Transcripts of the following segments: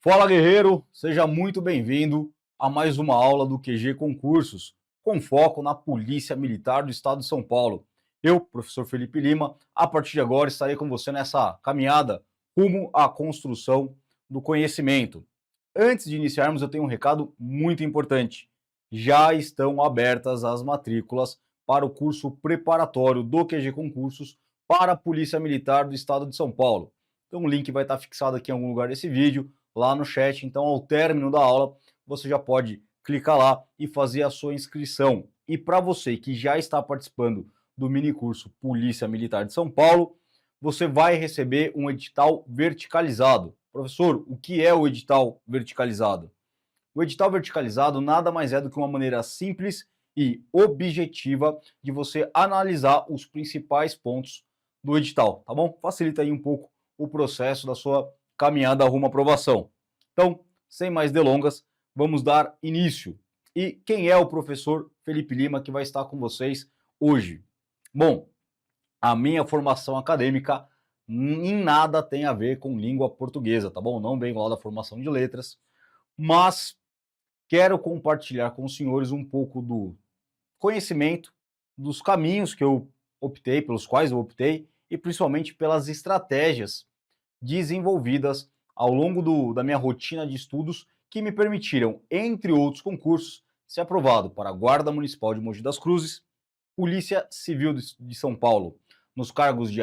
Fala, guerreiro! Seja muito bem-vindo a mais uma aula do QG Concursos, com foco na Polícia Militar do Estado de São Paulo. Eu, professor Felipe Lima, a partir de agora estarei com você nessa caminhada rumo à construção do conhecimento. Antes de iniciarmos, eu tenho um recado muito importante. Já estão abertas as matrículas para o curso preparatório do QG Concursos para a Polícia Militar do Estado de São Paulo. Então o link vai estar fixado aqui em algum lugar desse vídeo, lá no chat. Então, ao término da aula, você já pode clicar lá e fazer a sua inscrição. E para você que já está participando do minicurso Polícia Militar de São Paulo, você vai receber um edital verticalizado. Professor, o que é o edital verticalizado? O edital verticalizado nada mais é do que uma maneira simples e objetiva de você analisar os principais pontos do edital, tá bom? Facilita aí um pouco o processo da sua caminhada rumo à aprovação. Então, sem mais delongas, vamos dar início. E quem é o professor Felipe Lima que vai estar com vocês hoje? Bom, a minha formação acadêmica em nada tem a ver com língua portuguesa, tá bom? Não venho lá da formação de letras, mas quero compartilhar com os senhores um pouco do conhecimento, dos caminhos que eu optei, pelos quais eu optei, e principalmente pelas estratégias desenvolvidas ao longo da minha rotina de estudos que me permitiram, entre outros concursos, ser aprovado para a Guarda Municipal de Mogi das Cruzes, Polícia Civil de São Paulo, nos cargos de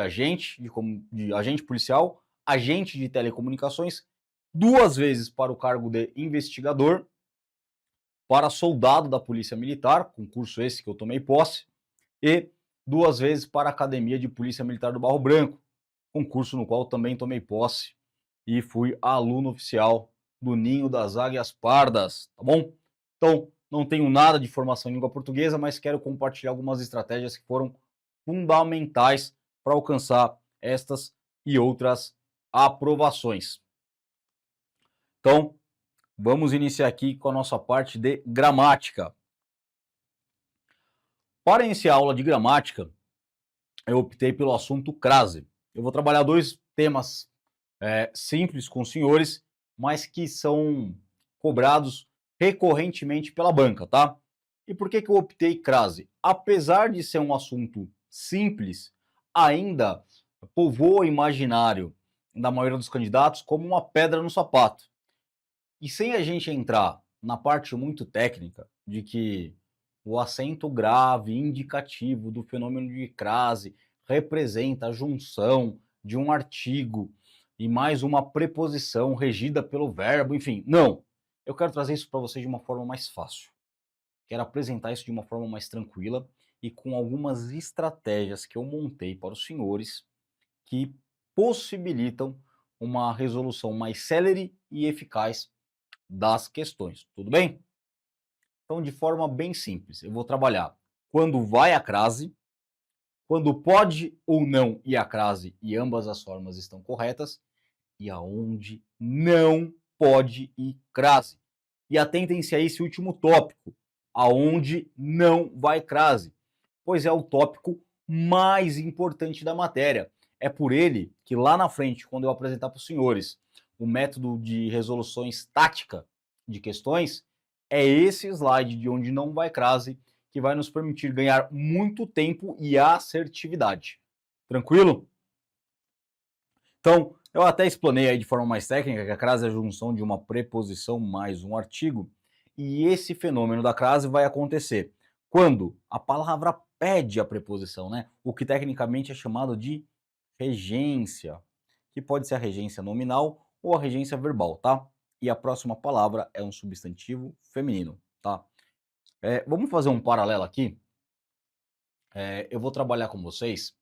de agente policial, agente de telecomunicações, 2 vezes para o cargo de investigador, para soldado da Polícia Militar, concurso esse que eu tomei posse, e 2 vezes para a Academia de Polícia Militar do Barro Branco, concurso no qual também tomei posse e fui aluno oficial do Ninho das Águias Pardas, tá bom? Então, não tenho nada de formação em língua portuguesa, mas quero compartilhar algumas estratégias que foram fundamentais para alcançar estas e outras aprovações. Então, vamos iniciar aqui com a nossa parte de gramática. Para iniciar a aula de gramática, eu optei pelo assunto crase. Eu vou trabalhar 2 temas simples com os senhores, mas que são cobrados recorrentemente pela banca, tá? E por que eu optei crase? Apesar de ser um assunto simples, ainda povoa o imaginário da maioria dos candidatos como uma pedra no sapato. E sem a gente entrar na parte muito técnica de que o acento grave indicativo do fenômeno de crase representa a junção de um artigo e mais uma preposição regida pelo verbo, enfim. Não. Eu quero trazer isso para vocês de uma forma mais fácil. Quero apresentar isso de uma forma mais tranquila e com algumas estratégias que eu montei para os senhores que possibilitam uma resolução mais célere e eficaz das questões. Tudo bem? Então, de forma bem simples, eu vou trabalhar quando vai a crase, quando pode ou não ir a crase e ambas as formas estão corretas, e aonde não pode ir crase. E atentem-se a esse último tópico, aonde não vai crase, pois é o tópico mais importante da matéria. É por ele que lá na frente, quando eu apresentar para os senhores o método de resolução estática de questões, é esse slide de onde não vai crase que vai nos permitir ganhar muito tempo e assertividade. Tranquilo? Então, eu até explanei aí de forma mais técnica que a crase é a junção de uma preposição mais um artigo, e esse fenômeno da crase vai acontecer quando a palavra pede a preposição, né? O que tecnicamente é chamado de regência, que pode ser a regência nominal ou a regência verbal, tá? E a próxima palavra é um substantivo feminino, tá? Vamos fazer um paralelo aqui. Eu vou trabalhar com vocês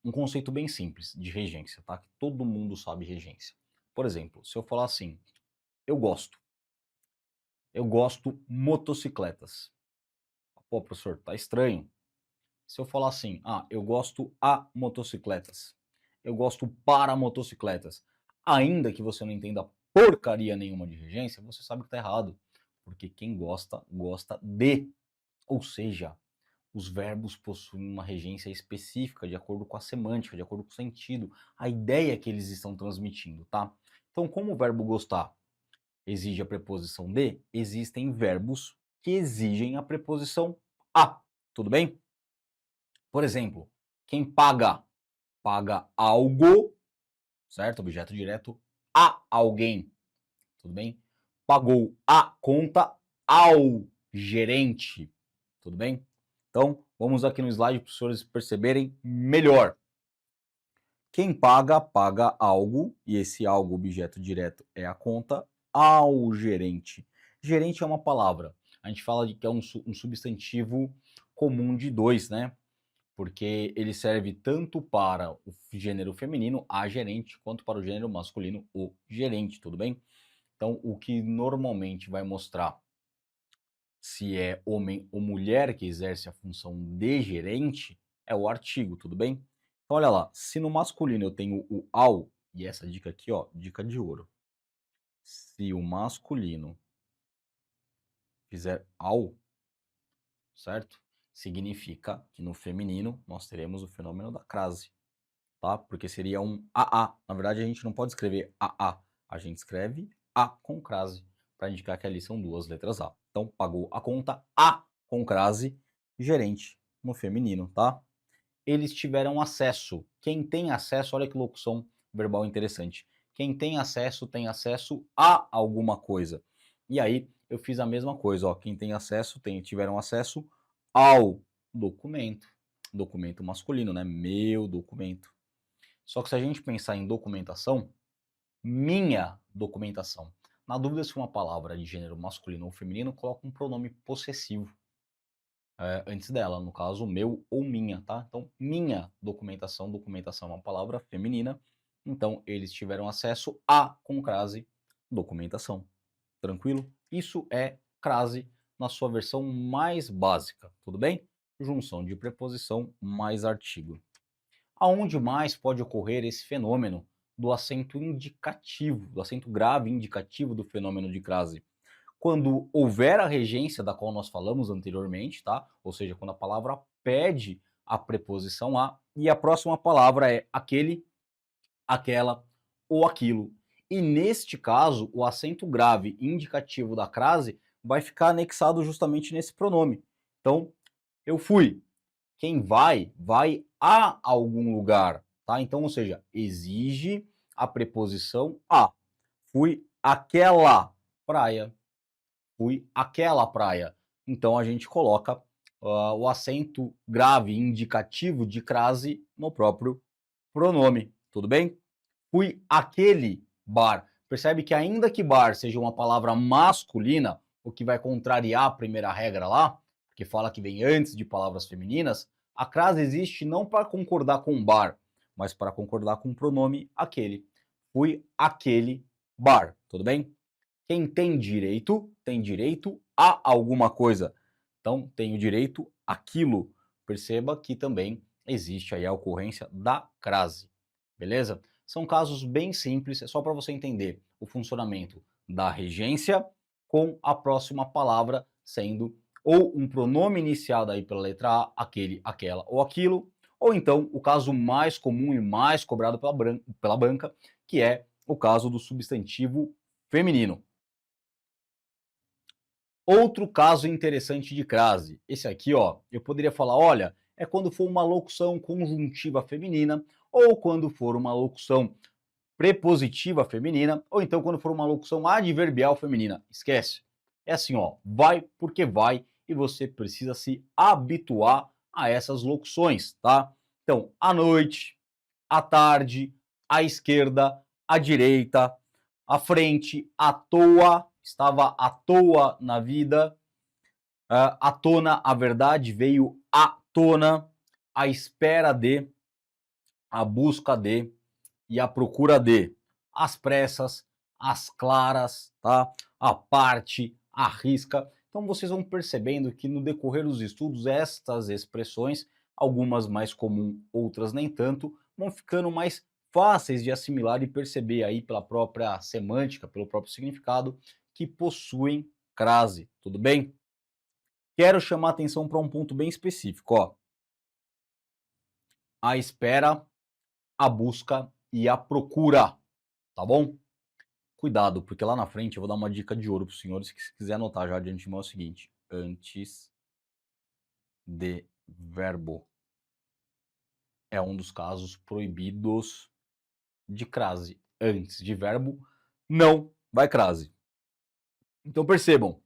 um conceito bem simples de regência, tá? Que todo mundo sabe regência. Por exemplo, se eu falar assim, eu gosto motocicletas. Pô, professor, tá estranho. Se eu falar assim, eu gosto a motocicletas, eu gosto para motocicletas, ainda que você não entenda porcaria nenhuma de regência, você sabe que tá errado. Porque quem gosta, gosta de. Ou seja, os verbos possuem uma regência específica, de acordo com a semântica, de acordo com o sentido, a ideia que eles estão transmitindo, tá? Então, como o verbo gostar exige a preposição de, existem verbos que exigem a preposição a, tudo bem? Por exemplo, quem paga, paga algo, certo? Objeto direto, a alguém, tudo bem? Pagou a conta ao gerente, tudo bem? Então, vamos aqui no slide para os senhores perceberem melhor. Quem paga, paga algo, e esse algo, objeto direto, é a conta, ao gerente. Gerente é uma palavra. A gente fala de que é um substantivo comum de dois, né? Porque ele serve tanto para o gênero feminino, a gerente, quanto para o gênero masculino, o gerente, tudo bem? Então, o que normalmente vai mostrar se é homem ou mulher que exerce a função de gerente é o artigo, tudo bem? Então, olha lá, se no masculino eu tenho o ao, e essa dica aqui, ó, dica de ouro. Se o masculino fizer ao, certo? Significa que no feminino nós teremos o fenômeno da crase, tá? Porque seria um AA. Na verdade, a gente não pode escrever AA, a gente escreve A com crase, para indicar que ali são duas letras A. Então, pagou a conta A com crase, gerente no feminino, tá? Eles tiveram acesso. Quem tem acesso, olha que locução verbal interessante. Quem tem acesso a alguma coisa. E aí, eu fiz a mesma coisa, ó. Quem tem acesso, tiveram acesso ao documento. Documento masculino, né? Meu documento. Só que se a gente pensar em documentação, minha documentação. Na dúvida se uma palavra de gênero masculino ou feminino, coloca um pronome possessivo antes dela, no caso, meu ou minha, tá? Então, minha documentação, documentação é uma palavra feminina, então eles tiveram acesso a com crase documentação. Tranquilo? Isso é crase na sua versão mais básica, tudo bem? Junção de preposição mais artigo. Aonde mais pode ocorrer esse fenômeno do acento indicativo, do acento grave indicativo do fenômeno de crase? Quando houver a regência da qual nós falamos anteriormente, tá? Ou seja, quando a palavra pede a preposição a e a próxima palavra é aquele, aquela ou aquilo. E neste caso, o acento grave indicativo da crase vai ficar anexado justamente nesse pronome. Então, eu fui. Quem vai, vai a algum lugar, tá? Então, ou seja, exige a preposição a. Fui àquela praia. Fui àquela praia. Então, a gente coloca o acento grave indicativo de crase no próprio pronome, tudo bem? Fui àquele bar. Percebe que ainda que bar seja uma palavra masculina, o que vai contrariar a primeira regra lá, que fala que vem antes de palavras femininas, a crase existe não para concordar com bar, mas para concordar com o pronome aquele. Fui àquele bar, tudo bem? Quem tem direito a alguma coisa. Então, tenho direito àquilo. Perceba que também existe aí a ocorrência da crase. Beleza? São casos bem simples, é só para você entender o funcionamento da regência com a próxima palavra sendo ou um pronome iniciado aí pela letra A, aquele, aquela ou aquilo, ou então o caso mais comum e mais cobrado pela banca, que é o caso do substantivo feminino. Outro caso interessante de crase, esse aqui, ó, eu poderia falar, olha, é quando for uma locução conjuntiva feminina, ou quando for uma locução prepositiva feminina, ou então quando for uma locução adverbial feminina. Esquece. É assim, ó, vai porque vai e você precisa se habituar a essas locuções, tá? Então, à noite, à tarde, à esquerda, à direita, à frente, à toa, estava à toa na vida, à tona, a verdade veio à tona, à espera de, à busca de e à procura de, às pressas, às claras, tá? À parte, à risca. Então vocês vão percebendo que no decorrer dos estudos estas expressões, algumas mais comuns, outras nem tanto, vão ficando mais fáceis de assimilar e perceber aí pela própria semântica, pelo próprio significado, que possuem crase, tudo bem? Quero chamar atenção para um ponto bem específico, ó. A espera, a busca e a procura, tá bom? Cuidado, porque lá na frente eu vou dar uma dica de ouro para os senhores, que se quiser anotar já de antemão é o seguinte: antes de verbo é um dos casos proibidos de crase. Antes de verbo não vai crase. Então percebam,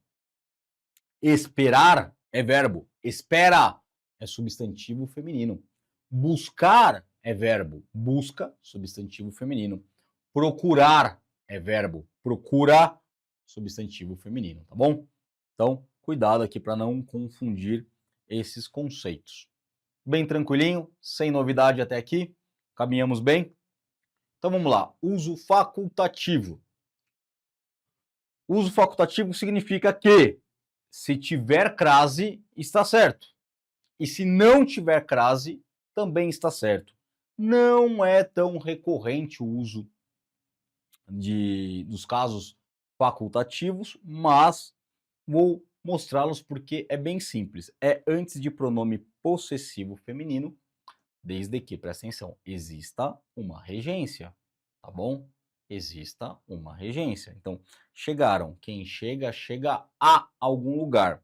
esperar é verbo, espera é substantivo feminino. Buscar é verbo, busca, substantivo feminino. Procurar é verbo, procura, substantivo feminino, tá bom? Então, cuidado aqui para não confundir esses conceitos. Bem tranquilinho, sem novidade até aqui, caminhamos bem? Então vamos lá, uso facultativo. Uso facultativo significa que se tiver crase, está certo. E se não tiver crase, também está certo. Não é tão recorrente o uso dos casos facultativos, mas vou mostrá-los porque é bem simples. É antes de pronome possessivo feminino, desde que, presta atenção, exista uma regência, tá bom? Exista uma regência. Então, chegaram. Quem chega, chega a algum lugar.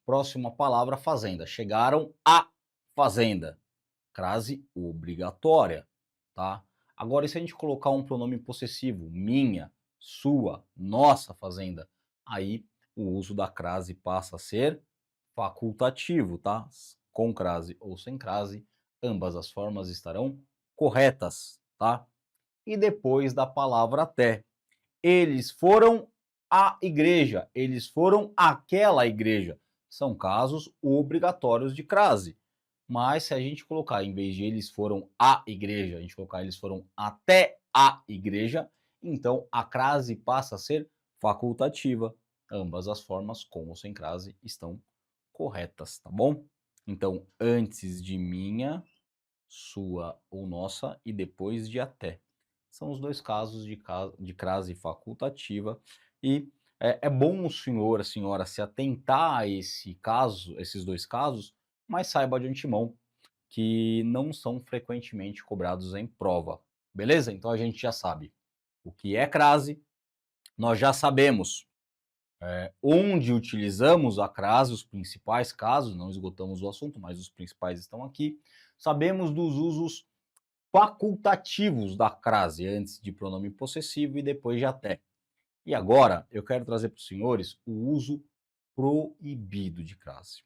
Próxima palavra, fazenda. Chegaram à fazenda. Crase obrigatória, tá? Agora, e se a gente colocar um pronome possessivo? Minha, sua, nossa fazenda. Aí, o uso da crase passa a ser facultativo, tá? Com crase ou sem crase, ambas as formas estarão corretas, tá? E depois da palavra até. Eles foram à igreja, eles foram àquela igreja. São casos obrigatórios de crase. Mas se a gente colocar, em vez de eles foram à igreja, a gente colocar eles foram até a igreja, então a crase passa a ser facultativa. Ambas as formas, com ou sem crase, estão corretas, tá bom? Então, antes de minha, sua ou nossa e depois de até. São os dois casos de crase facultativa e é bom o senhor, a senhora se atentar a esses dois casos, mas saiba de antemão que não são frequentemente cobrados em prova, beleza? Então a gente já sabe o que é crase, nós já sabemos onde utilizamos a crase, os principais casos, não esgotamos o assunto, mas os principais estão aqui. Sabemos dos usos facultativos da crase, antes de pronome possessivo e depois de até. E agora eu quero trazer para os senhores o uso proibido de crase.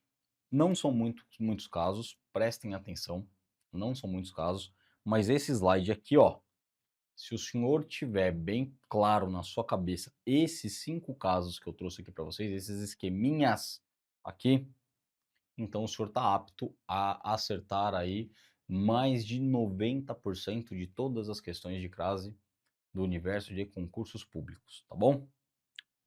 Não são muitos casos, prestem atenção, não são muitos casos, mas esse slide aqui, ó, se o senhor tiver bem claro na sua cabeça esses 5 casos que eu trouxe aqui para vocês, esses esqueminhas aqui, então o senhor está apto a acertar aí mais de 90% de todas as questões de crase do universo de concursos públicos, tá bom?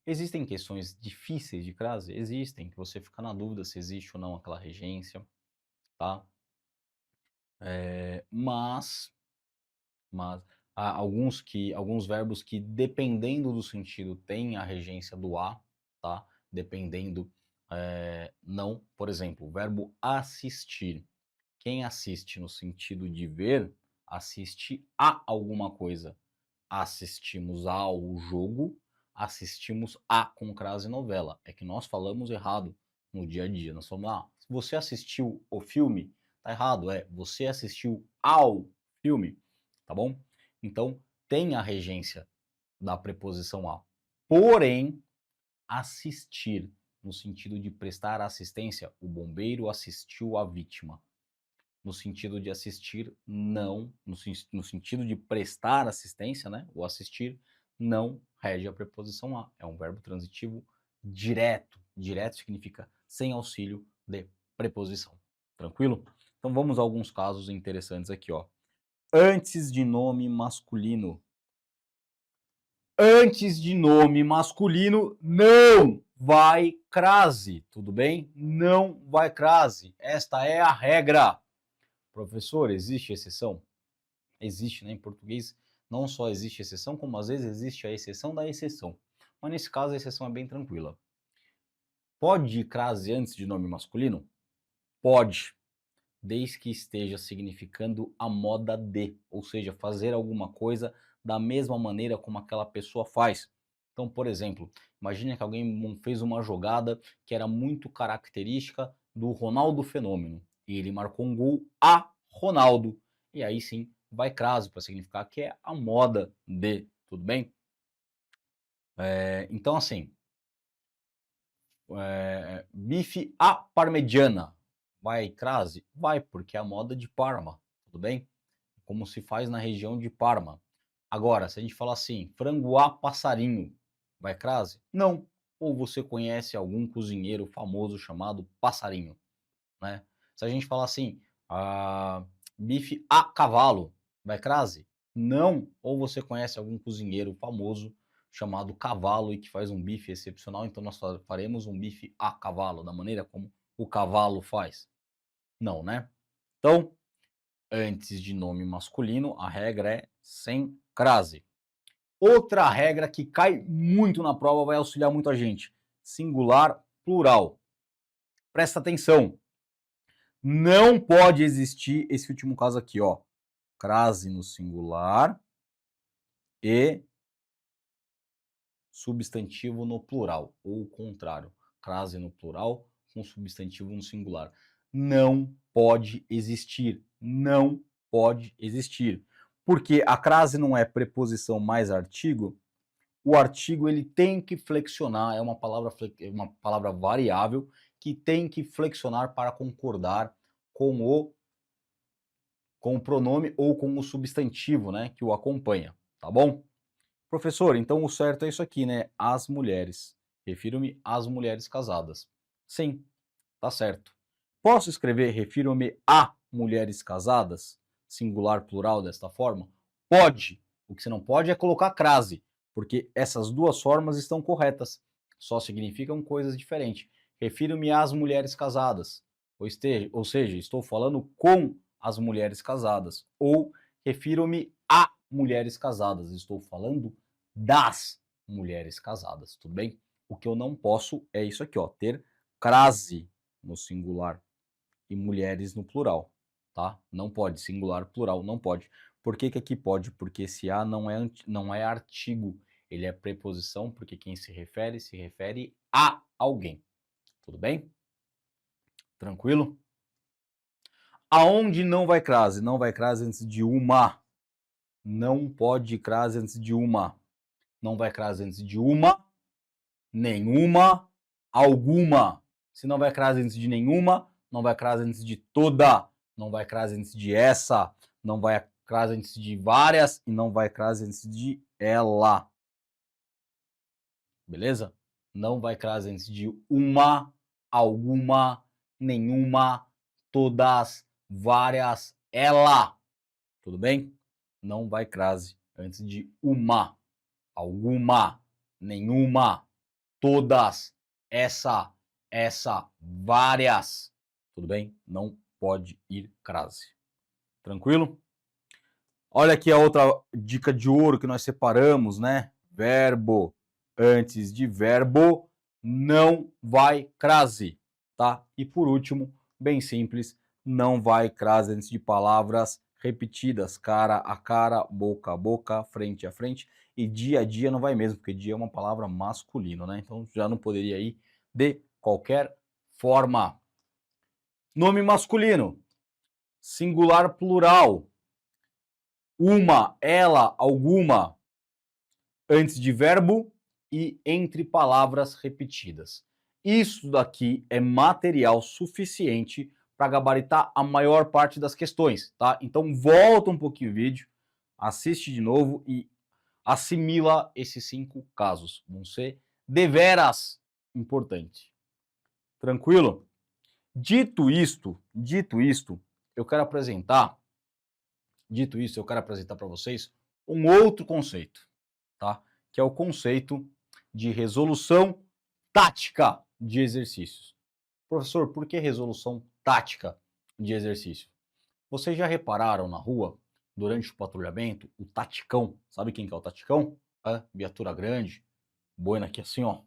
Existem questões difíceis de crase? Existem, que você fica na dúvida se existe ou não aquela regência, tá? Mas há alguns verbos que, dependendo do sentido, têm a regência do a, tá? Dependendo, não. Por exemplo, o verbo assistir. Quem assiste no sentido de ver, assiste a alguma coisa. Assistimos ao jogo, assistimos a com crase novela. É que nós falamos errado no dia a dia. Nós falamos, você assistiu o filme? Tá errado, você assistiu ao filme, tá bom? Então, tem a regência da preposição a. Porém, assistir, no sentido de prestar assistência, o bombeiro assistiu a vítima. No sentido de assistir, não. No sentido de prestar assistência, né? O assistir não rege a preposição a. É um verbo transitivo direto. Direto significa sem auxílio de preposição. Tranquilo? Então vamos a alguns casos interessantes aqui, ó. Antes de nome masculino. Antes de nome masculino, não vai crase, tudo bem? Não vai crase. Esta é a regra. Professor, existe exceção? Existe, né? Em português não só existe exceção, como às vezes existe a exceção da exceção. Mas nesse caso a exceção é bem tranquila. Pode ir crase antes de nome masculino? Pode, desde que esteja significando a moda de, ou seja, fazer alguma coisa da mesma maneira como aquela pessoa faz. Então, por exemplo, imagine que alguém fez uma jogada que era muito característica do Ronaldo Fenômeno e ele marcou um gol a Ronaldo. E aí sim vai crase para significar que é a moda de, tudo bem? Então assim, bife à parmegiana, vai crase? Vai, porque é a moda de Parma, tudo bem? Como se faz na região de Parma. Agora, se a gente falar assim, frango a passarinho, vai crase? Não. Ou você conhece algum cozinheiro famoso chamado Passarinho, né? Se a gente falar assim, bife a cavalo, vai crase? Não. Ou você conhece algum cozinheiro famoso chamado Cavalo e que faz um bife excepcional, então nós faremos um bife a cavalo, da maneira como o cavalo faz? Não, né? Então, antes de nome masculino, a regra é sem crase. Outra regra que cai muito na prova, vai auxiliar muito a gente: singular, plural. Presta atenção. Não pode existir esse último caso aqui, ó. Crase no singular e substantivo no plural, ou o contrário. Crase no plural com substantivo no singular. Não pode existir. Não pode existir. Porque a crase não é preposição mais artigo, o artigo ele tem que flexionar, é uma palavra variável que tem que flexionar para concordar com o pronome ou com o substantivo, né, que o acompanha, tá bom? Professor, então o certo é isso aqui, né? As mulheres. Refiro-me às mulheres casadas. Sim, tá certo. Posso escrever refiro-me a mulheres casadas? Singular, plural, desta forma? Pode. O que você não pode é colocar crase, porque essas duas formas estão corretas. Só significam coisas diferentes. Refiro-me às mulheres casadas. Ou seja, estou falando com as mulheres casadas. Ou refiro-me a mulheres casadas. Estou falando das mulheres casadas, tudo bem? O que eu não posso é isso aqui, ó, ter crase no singular e mulheres no plural, tá? Não pode, singular, plural, não pode. Por que que aqui pode? Porque esse a não é artigo, ele é preposição, porque quem se refere a alguém, tudo bem? Tranquilo? Aonde não vai crase? Não vai crase antes de uma. Não pode crase antes de uma. Não vai crase antes de uma, nenhuma, alguma. Se não vai crase antes de nenhuma, não vai crase antes de toda, não vai crase antes de essa, não vai crase antes de várias e não vai crase antes de ela. Beleza? Não vai crase antes de uma, alguma, nenhuma, todas, várias, ela. Tudo bem? Não vai crase antes de uma, alguma, nenhuma, todas, essa, várias. Tudo bem? Não pode ir crase. Tranquilo? Olha aqui a outra dica de ouro que nós separamos, né? Verbo antes de verbo não vai crase, tá? E por último, bem simples, não vai crase antes de palavras repetidas, cara a cara, boca a boca, frente a frente, e dia a dia não vai mesmo, porque dia é uma palavra masculina, né? Então já não poderia ir de qualquer forma. Nome masculino, singular plural, uma, ela, alguma, antes de verbo e entre palavras repetidas. Isso daqui é material suficiente para gabaritar a maior parte das questões, tá? Então volta um pouquinho o vídeo, assiste de novo e assimila esses 5 casos. Vão ser deveras importantes. Tranquilo? Dito isto, eu quero apresentar para vocês um outro conceito, tá? Que é o conceito de resolução tática de exercícios. Professor, por que resolução tática de exercício? Vocês já repararam na rua, durante o patrulhamento, o taticão? Sabe quem que é o taticão? Viatura grande, boina aqui assim, ó,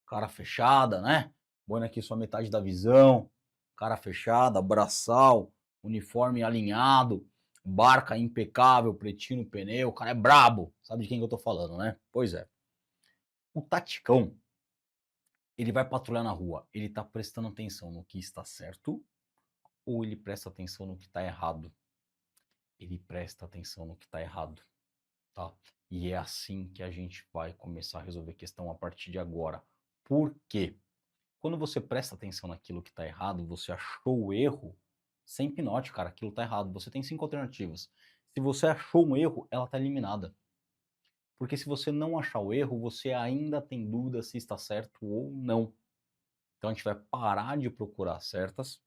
cara fechada, né? Boina aqui só metade da visão, cara fechada, braçal, uniforme alinhado, Barca impecável, pretinho no pneu, o cara é brabo. Sabe de quem que eu tô falando, né? Pois é. O taticão, ele vai patrulhar na rua, ele tá prestando atenção no que está certo ou ele presta atenção no que está errado? Ele presta atenção no que está errado, tá? E é assim que a gente vai começar a resolver a questão a partir de agora. Por quê? Quando você presta atenção naquilo que está errado, você achou o erro, sem hipnótico, cara, aquilo está errado. Você tem 5 alternativas. Se você achou um erro, ela está eliminada. Porque se você não achar o erro, você ainda tem dúvida se está certo ou não. Então a gente vai parar de procurar certas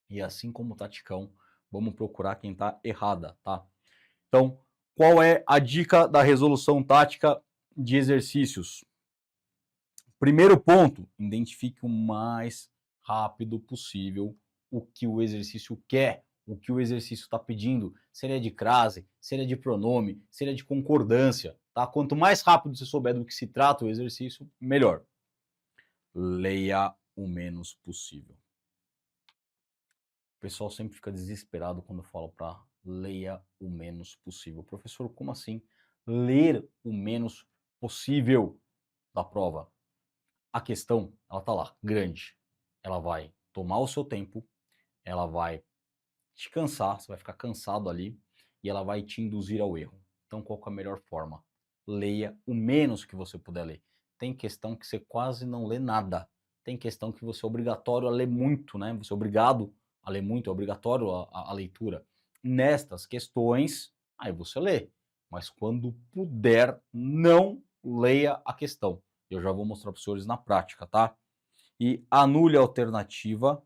e assim como o taticão, vamos procurar quem está errada, tá? Então, qual é a dica da resolução tática de exercícios? Primeiro ponto, identifique o mais rápido possível o que o exercício quer, o que o exercício está pedindo, se ele é de crase, se ele é de pronome, se ele é de concordância, tá? Quanto mais rápido você souber do que se trata o exercício, melhor. Leia o menos possível. O pessoal sempre fica desesperado quando eu falo para leia o menos possível. Professor, como assim? Ler o menos possível da prova. A questão, ela tá lá, grande. Ela vai tomar o seu tempo, ela vai te cansar, você vai ficar cansado ali, e ela vai te induzir ao erro. Então, qual que é a melhor forma? Leia o menos que você puder ler. Tem questão que você quase não lê nada. Tem questão que você é obrigatório a ler muito, né? Você é obrigado a ler muito, é obrigatório a leitura. Nestas questões, aí você lê. Mas quando puder, não leia a questão. Eu já vou mostrar para os senhores na prática, tá? E anule a alternativa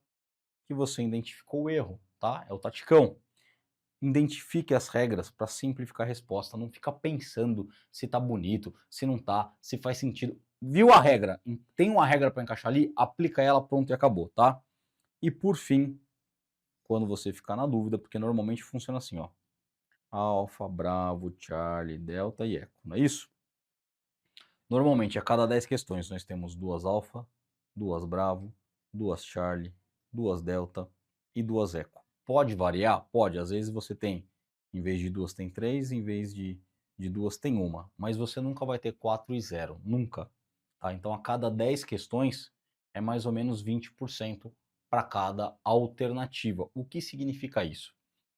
que você identificou o erro, tá? É o taticão. Identifique as regras para simplificar a resposta, não fica pensando se tá bonito, se não tá, se faz sentido. Viu a regra? Tem uma regra para encaixar ali, aplica ela, pronto e acabou, tá? E por fim, quando você ficar na dúvida, porque normalmente funciona assim, ó. Alfa, Bravo, Charlie, Delta e Eco, não é isso? Normalmente, a cada 10 questões, nós temos 2 alfa, 2 bravo, 2 Charlie, 2 delta e 2 eco. Pode variar? Pode. Às vezes você tem, em vez de 2 tem 3, em vez de 2 tem uma. Mas você nunca vai ter 4 e 0. Nunca. Tá? Então, a cada 10 questões, é mais ou menos 20% para cada alternativa. O que significa isso?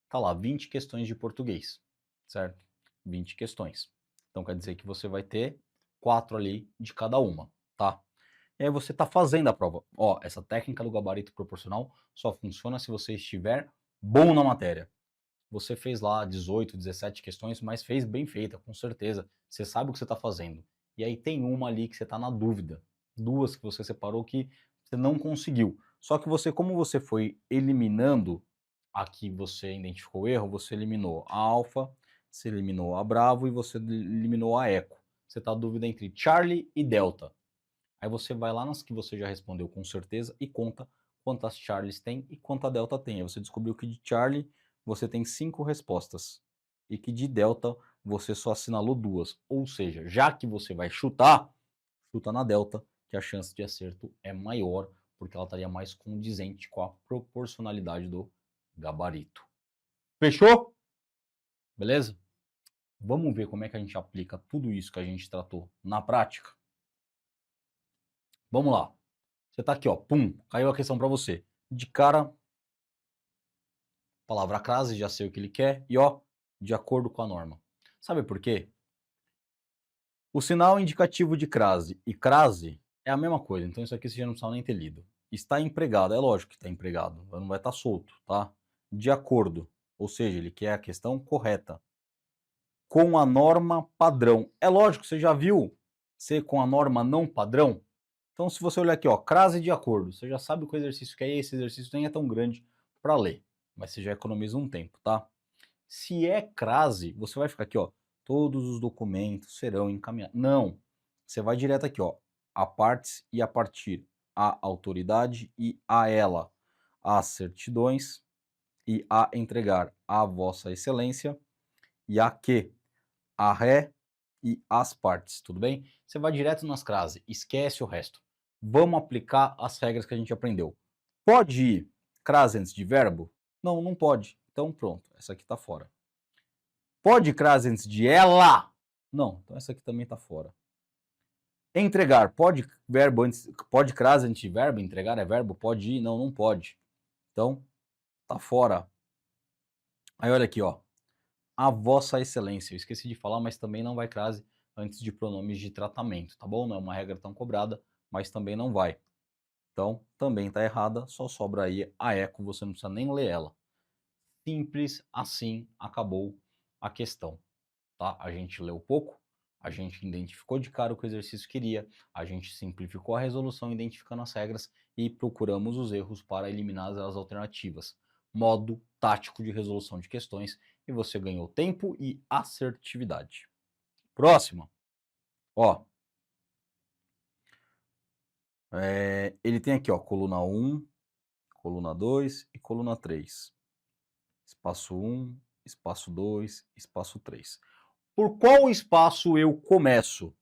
Tá lá, 20 questões de português, certo? 20 questões. Então, quer dizer que você vai ter 4 ali de cada uma, tá? E aí você está fazendo a prova. Ó, essa técnica do gabarito proporcional só funciona se você estiver bom na matéria. Você fez lá 18, 17 questões, mas fez bem feita, com certeza. Você sabe o que você está fazendo. E aí tem uma ali que você está na dúvida. 2 que você separou que você não conseguiu. Só que você, como você foi eliminando a que você identificou o erro, você eliminou a alfa, você eliminou a bravo e você eliminou a eco. Você está na dúvida entre Charlie e Delta. Aí você vai lá nas que você já respondeu com certeza e conta quantas Charlies tem e quanta Delta tem. Aí você descobriu que de Charlie você tem 5 respostas e que de Delta você só assinalou 2. Ou seja, já que você vai chutar, chuta na Delta, que a chance de acerto é maior, porque ela estaria mais condizente com a proporcionalidade do gabarito. Fechou? Beleza? Vamos ver como é que a gente aplica tudo isso que a gente tratou na prática? Vamos lá. Você tá aqui, ó, pum, caiu a questão para você. De cara, palavra crase, já sei o que ele quer, e ó, de acordo com a norma. Sabe por quê? O sinal indicativo de crase e crase é a mesma coisa, então isso aqui você já não precisa nem ter lido. Está empregado, é lógico que está empregado, não vai estar solto, tá? De acordo, ou seja, ele quer a questão correta. Com a norma padrão. É lógico, você já viu ser com a norma não padrão? Então, se você olhar aqui, ó, crase de acordo, você já sabe que o exercício que é esse exercício nem é tão grande para ler, mas você já economiza um tempo, tá? Se é crase, você vai ficar aqui, ó, todos os documentos serão encaminhados. Não, você vai direto aqui, ó, a partes e a partir, a autoridade e a ela, as certidões e a entregar a vossa excelência e a que, a ré e as partes, tudo bem? Você vai direto nas crases, esquece o resto. Vamos aplicar as regras que a gente aprendeu. Pode ir crase antes de verbo? Não, não pode. Então pronto, essa aqui tá fora. Pode crase antes de ela? Não, então essa aqui também tá fora. Entregar, pode verbo antes, pode crase antes de verbo? Entregar é verbo? Pode ir? Não, não pode. Então, tá fora. Aí olha aqui, ó. A vossa excelência. Eu esqueci de falar, mas também não vai crase antes de pronomes de tratamento, tá bom? Não é uma regra tão cobrada, mas também não vai. Então, também tá errada, só sobra aí a eco, você não precisa nem ler ela. Simples assim, acabou a questão, tá? A gente leu pouco, a gente identificou de cara o que o exercício queria, a gente simplificou a resolução identificando as regras e procuramos os erros para eliminar as alternativas. Modo tático de resolução de questões e você ganhou tempo e assertividade. Próxima. Ó, ele tem aqui, ó, coluna 1, coluna 2 e coluna 3. Espaço 1, espaço 2, espaço 3. Por qual espaço eu começo?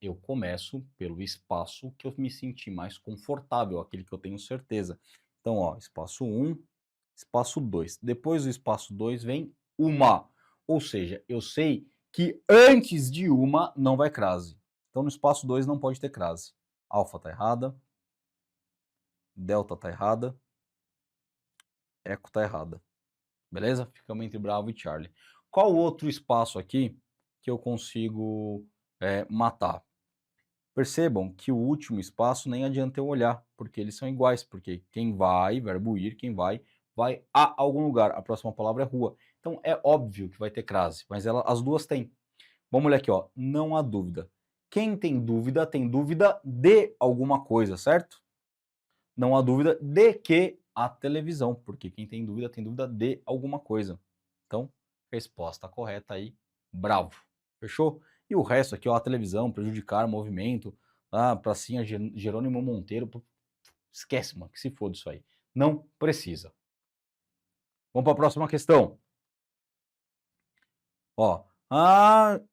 Eu começo pelo espaço que eu me senti mais confortável, aquele que eu tenho certeza. Então, ó, espaço 1, espaço 2. Depois do espaço 2 vem uma. Ou seja, eu sei que antes de uma não vai crase. Então, no espaço 2 não pode ter crase. Alfa está errada. Delta está errada. Eco está errada. Beleza? Ficamos entre Bravo e Charlie. Qual outro espaço aqui que eu consigo matar? Percebam que o último espaço nem adianta eu olhar, porque eles são iguais, porque quem vai, verbo ir, quem vai a algum lugar. A próxima palavra é rua. Então é óbvio que vai ter crase, mas as duas têm. Vamos olhar aqui, ó. Não há dúvida. Quem tem dúvida de alguma coisa, certo? Não há dúvida de que a televisão, porque quem tem dúvida de alguma coisa. Então, resposta correta aí, bravo. Fechou? E o resto aqui, ó, a televisão, prejudicar o movimento, pracinha Jerônimo Monteiro, esquece, mano, que se foda isso aí. Não precisa. Vamos para a próxima questão. Ó,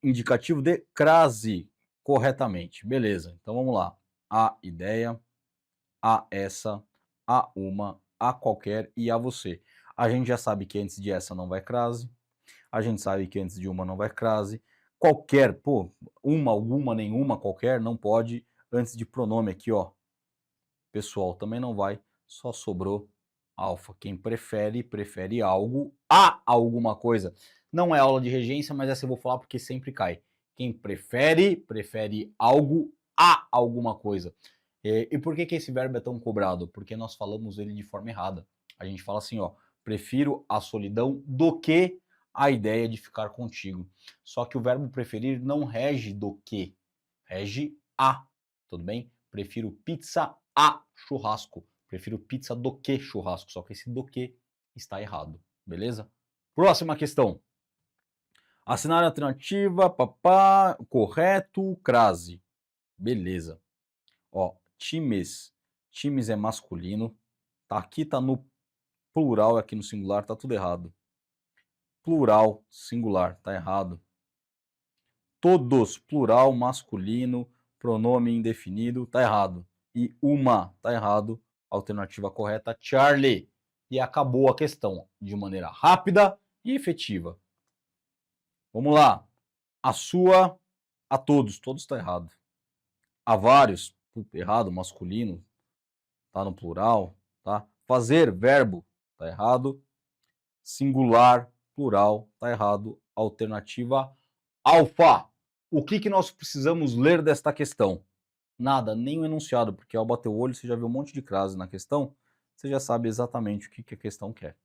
indicativo de crase, corretamente. Beleza, então vamos lá. A ideia, a essa, a uma, a qualquer e a você. A gente já sabe que antes de essa não vai crase. A gente sabe que antes de uma não vai crase. Qualquer, pô, uma, alguma, nenhuma, qualquer, não pode. Antes de pronome aqui, ó, pessoal, também não vai. Só sobrou alfa. Quem prefere algo a alguma coisa. Não é aula de regência, mas essa eu vou falar porque sempre cai. Quem prefere algo a alguma coisa. E por que esse verbo é tão cobrado? Porque nós falamos ele de forma errada. A gente fala assim, ó, prefiro a solidão do que a ideia de ficar contigo. Só que o verbo preferir não rege do que, rege a, tudo bem? Prefiro pizza a churrasco. Prefiro pizza do que churrasco, só que esse do que está errado, beleza? Próxima questão. Assinar a alternativa, papá, correto, crase. Beleza. Ó, times. Times é masculino. Tá, aqui tá no plural, aqui no singular, tá tudo errado. Plural, singular, tá errado. Todos, plural, masculino, pronome indefinido, tá errado. E uma, tá errado. Alternativa correta, Charlie. E acabou a questão de maneira rápida e efetiva. Vamos lá. A sua, a todos tá errado. A vários, errado, masculino, tá no plural, tá? Fazer, verbo, tá errado. Singular, plural, tá errado. Alternativa alfa. O que nós precisamos ler desta questão? Nada, nem o enunciado, porque ao bater o olho você já viu um monte de crase na questão, você já sabe exatamente o que a questão quer.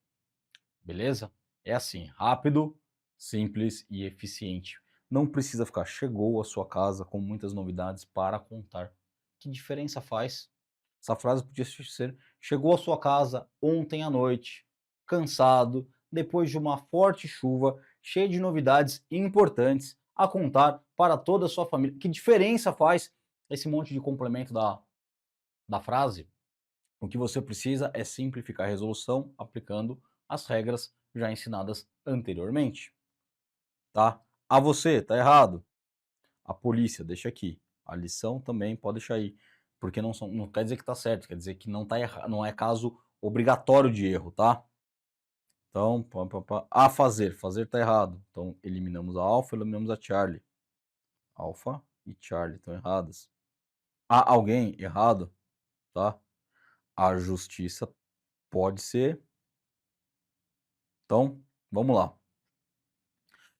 Beleza? É assim, rápido, simples e eficiente. Não precisa ficar chegou à sua casa com muitas novidades para contar. Que diferença faz? Essa frase podia ser chegou à sua casa ontem à noite, cansado, depois de uma forte chuva, cheio de novidades importantes a contar para toda a sua família. Que diferença faz esse monte de complemento da frase? O que você precisa é simplificar a resolução aplicando as regras já ensinadas anteriormente, tá? A você, tá errado. A polícia, deixa aqui. A lição também pode deixar aí, porque não quer dizer que tá certo, quer dizer que não é caso obrigatório de erro, tá? Então, a fazer. Fazer tá errado. Então, eliminamos a alfa, eliminamos a Charlie. Alfa e Charlie estão erradas. Há alguém errado, tá? A justiça pode ser. Então, vamos lá.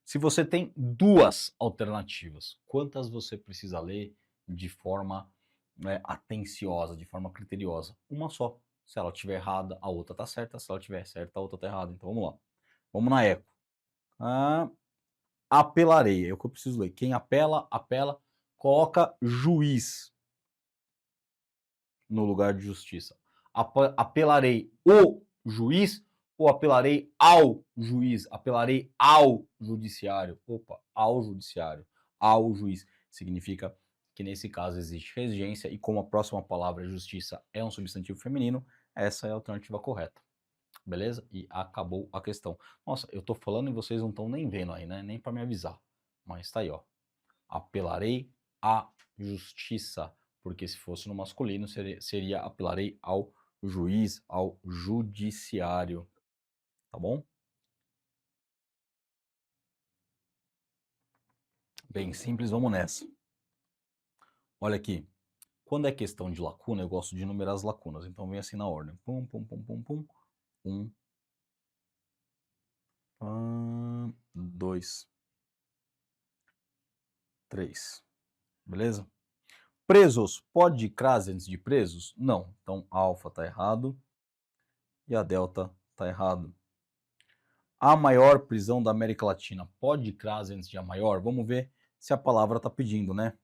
Se você tem duas alternativas, quantas você precisa ler de forma, né, atenciosa, de forma criteriosa? Uma só. Se ela estiver errada, a outra está certa. Se ela estiver certa, a outra está errada. Então, vamos lá. Vamos na eco. Apelarei. É o que eu preciso ler. Quem apela, apela. Coloca juiz no lugar de justiça. Apelarei o juiz ou apelarei ao juiz? Apelarei ao judiciário. Opa, ao judiciário. Ao juiz. Significa que nesse caso existe regência e como a próxima palavra justiça é um substantivo feminino, essa é a alternativa correta. Beleza? E acabou a questão. Nossa, eu tô falando e vocês não estão nem vendo aí, né? Nem para me avisar. Mas tá aí, ó. Apelarei à justiça. Porque se fosse no masculino, seria apelarei ao juiz, ao judiciário. Tá bom? Bem simples, vamos nessa. Olha aqui. Quando é questão de lacuna, eu gosto de enumerar as lacunas. Então vem assim na ordem. Pum, pum, pum, pum, pum. 2, 3. Beleza? Presos, pode crase antes de presos? Não. Então, alfa está errado e a delta está errado. A maior prisão da América Latina, pode crase antes de a maior? Vamos ver se a palavra está pedindo, né?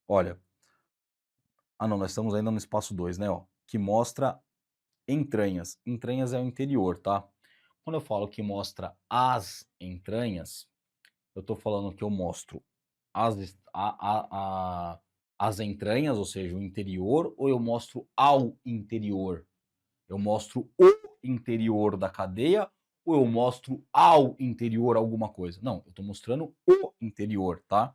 Olha. Não, nós estamos ainda no espaço 2, né? Ó, que mostra entranhas. Entranhas é o interior, tá? Quando eu falo que mostra as entranhas, eu estou falando que eu mostro as entranhas, ou seja, o interior, ou eu mostro ao interior? Eu mostro o interior da cadeia ou eu mostro ao interior alguma coisa? Não, eu estou mostrando o interior, tá?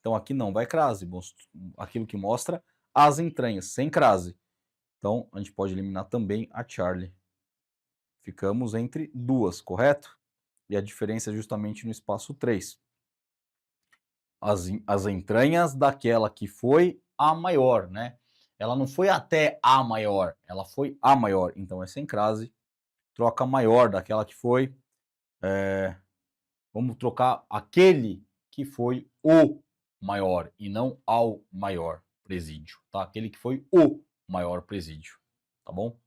Então aqui não vai crase, mostro aquilo que mostra as entranhas, sem crase. Então a gente pode eliminar também a Charlie. Ficamos entre duas, correto? E a diferença é justamente no espaço 3. As entranhas daquela que foi a maior, né? Ela não foi até a maior, ela foi a maior. Então é sem crase. Troca maior daquela que foi. Vamos trocar aquele que foi o maior e não ao maior presídio, tá? Aquele que foi o maior presídio, tá bom?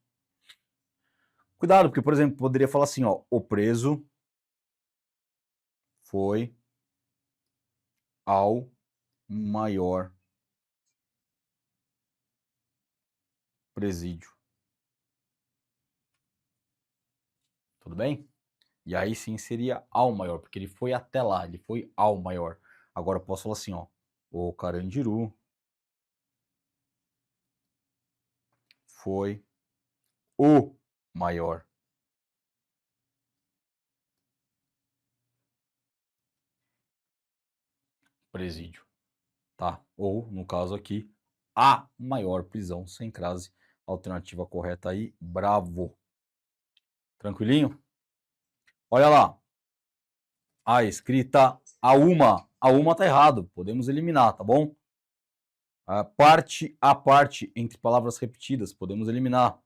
Cuidado, porque, por exemplo, poderia falar assim, ó, o preso foi ao maior presídio. Tudo bem? E aí sim seria ao maior, porque ele foi até lá, ele foi ao maior. Agora eu posso falar assim, ó, o Carandiru foi o maior presídio, tá? Ou, no caso aqui, a maior prisão sem crase. Alternativa correta aí, bravo. Tranquilinho? Olha lá. A escrita a uma tá errado, podemos eliminar, tá bom? A parte entre palavras repetidas, podemos eliminar.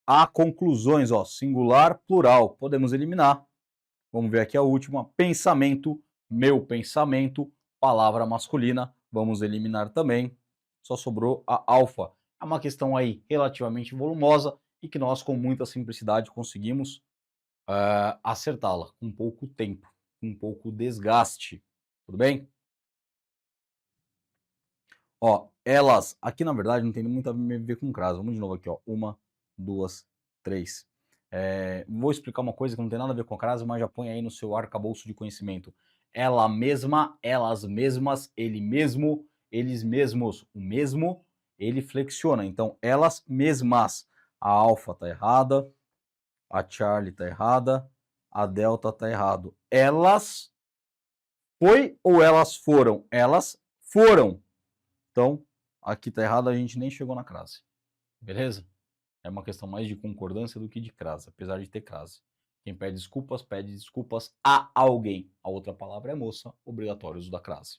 Há conclusões, ó, singular, plural, podemos eliminar. Vamos ver aqui a última, pensamento, meu pensamento, palavra masculina, vamos eliminar também. Só sobrou a alfa. É uma questão aí relativamente volumosa e que nós com muita simplicidade conseguimos acertá-la com pouco tempo, com pouco desgaste. Tudo bem? Ó, elas, aqui na verdade não tem muito a ver com crase. Vamos de novo aqui, ó. 1, 2, 3. Vou explicar uma coisa que não tem nada a ver com a crase, mas já põe aí no seu arcabouço de conhecimento. Ela mesma, elas mesmas, ele mesmo, eles mesmos. O mesmo, ele flexiona. Então, elas mesmas. A alfa tá errada, a Charlie tá errada, a delta tá errado. Elas foi ou elas foram? Elas foram. Então, aqui tá errado, a gente nem chegou na crase. Beleza? É uma questão mais de concordância do que de crase, apesar de ter crase. Quem pede desculpas a alguém. A outra palavra é moça, obrigatório uso da crase.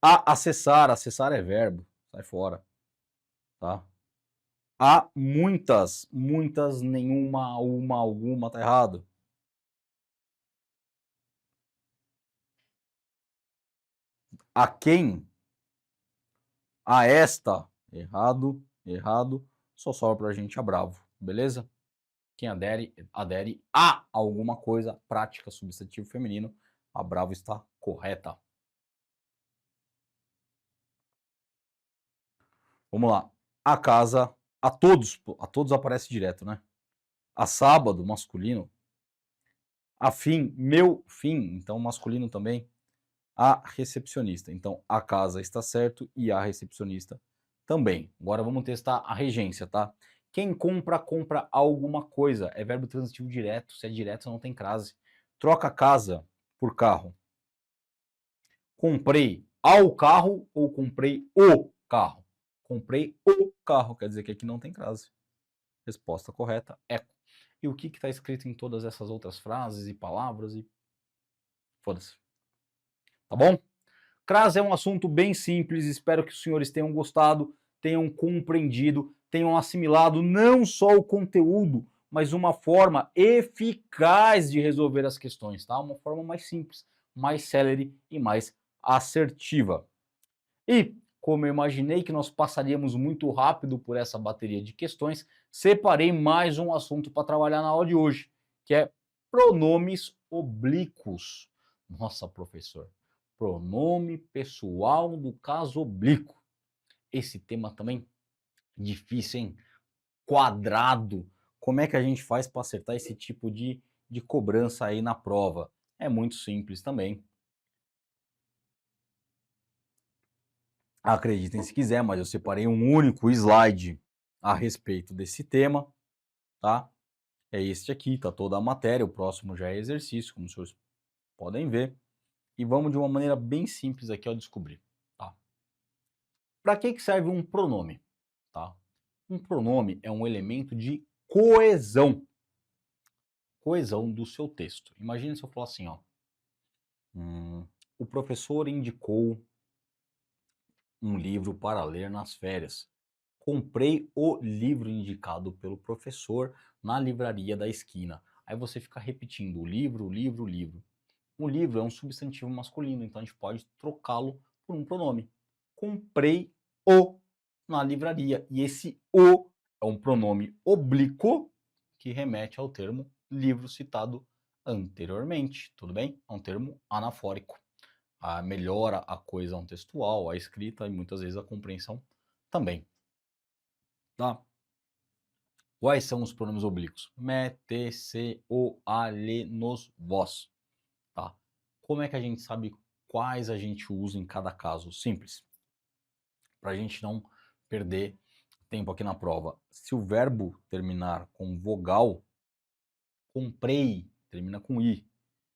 Acessar é verbo, sai fora, tá? Há muitas, nenhuma, uma, alguma, tá errado. A quem? A esta, errado, só sobra pra gente a bravo, beleza? Quem adere a alguma coisa, prática, substantivo feminino, a bravo está correta. Vamos lá. A casa, a todos aparece direto, né? A sábado, masculino. A fim, meu fim, então masculino também. A recepcionista. Então, a casa está certo e a recepcionista também. Agora vamos testar a regência, tá? Quem compra, compra alguma coisa. É verbo transitivo direto. Se é direto, não tem crase. Troca casa por carro. Comprei ao carro ou comprei o carro? Comprei o carro, quer dizer que aqui não tem crase. Resposta correta, eco. E o que está escrito em todas essas outras frases e palavras e... foda-se. Tá bom? Crase é um assunto bem simples, espero que os senhores tenham gostado, tenham compreendido, tenham assimilado não só o conteúdo, mas uma forma eficaz de resolver as questões, tá? Uma forma mais simples, mais célere e mais assertiva. E, como eu imaginei que nós passaríamos muito rápido por essa bateria de questões, separei mais um assunto para trabalhar na aula de hoje, que é pronomes oblíquos. Nossa, professor, pronome pessoal do caso oblíquo. Esse tema também difícil, hein? Quadrado. Como é que a gente faz para acertar esse tipo de cobrança aí na prova? É muito simples também. Acreditem se quiser, mas eu separei um único slide a respeito desse tema, tá? É este aqui, tá toda a matéria, o próximo já é exercício, como os senhores podem ver. E vamos de uma maneira bem simples aqui ao descobrir, tá? Para que serve um pronome, tá? Um pronome é um elemento de coesão, coesão do seu texto. Imagine se eu falar assim, ó, o professor indicou um livro para ler nas férias. Comprei o livro indicado pelo professor na livraria da esquina. Aí você fica repetindo o livro, o livro, o livro. O livro é um substantivo masculino, então a gente pode trocá-lo por um pronome. Comprei o na livraria. E esse o é um pronome oblíquo que remete ao termo livro citado anteriormente. Tudo bem? É um termo anafórico. Melhora a coesão textual, a escrita e muitas vezes a compreensão também. Tá? Quais são os pronomes oblíquos? Me, te, se, o, a, le, nos, vós. Tá? Como é que a gente sabe quais a gente usa em cada caso? Simples. Para a gente não perder tempo aqui na prova. Se o verbo terminar com vogal, comprei, termina com i.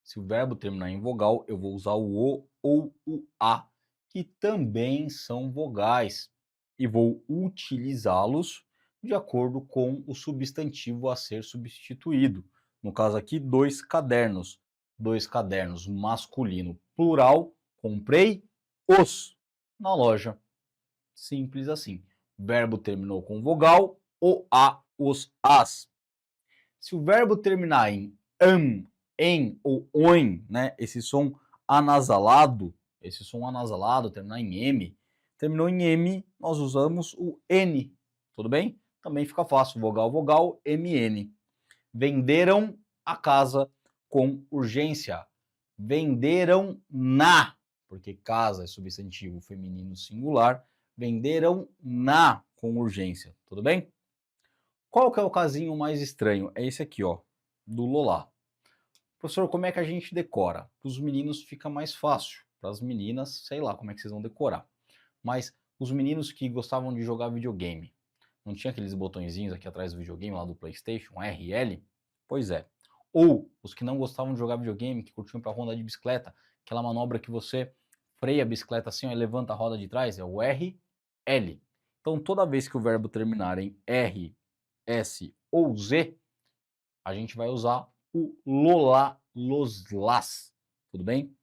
Se o verbo terminar em vogal, eu vou usar o ou o a, que também são vogais, e vou utilizá-los de acordo com o substantivo a ser substituído. No caso aqui, dois cadernos. Dois cadernos masculino plural, comprei os na loja. Simples assim. Verbo terminou com vogal, o, a, os, as. Se o verbo terminar em em ou oin, né? Esse som anasalado, terminar em m, terminou em m, nós usamos o n, tudo bem? Também fica fácil, vogal, vogal, mn. Venderam a casa com urgência. Venderam na, porque casa é substantivo feminino singular, venderam na com urgência, tudo bem? Qual que é o casinho mais estranho? É esse aqui, ó, do Lolá. Professor, como é que a gente decora? Para os meninos fica mais fácil. Para as meninas, sei lá como é que vocês vão decorar. Mas os meninos que gostavam de jogar videogame, não tinha aqueles botõezinhos aqui atrás do videogame, lá do PlayStation, RL? Pois é. Ou os que não gostavam de jogar videogame, que curtiam para rodar de bicicleta, aquela manobra que você freia a bicicleta assim ó, e levanta a roda de trás, é o RL. Então toda vez que o verbo terminar em R, S ou Z, a gente vai usar o lola, los, las, tudo bem?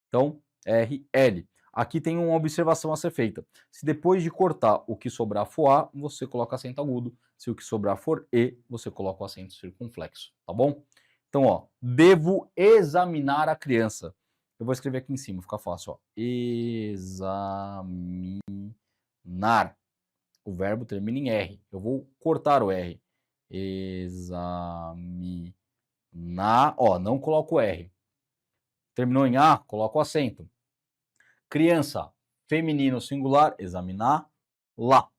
Então, RL. Aqui tem uma observação a ser feita. Se depois de cortar o que sobrar for A, você coloca acento agudo. Se o que sobrar for E, você coloca o acento circunflexo, tá bom? Então, ó, devo examinar a criança. Eu vou escrever aqui em cima, fica fácil, ó. Examinar. O verbo termina em R. Eu vou cortar o R. Examinar. Ó, não coloco o R. Terminou em A, coloco o acento. Criança, feminino singular, examiná-la.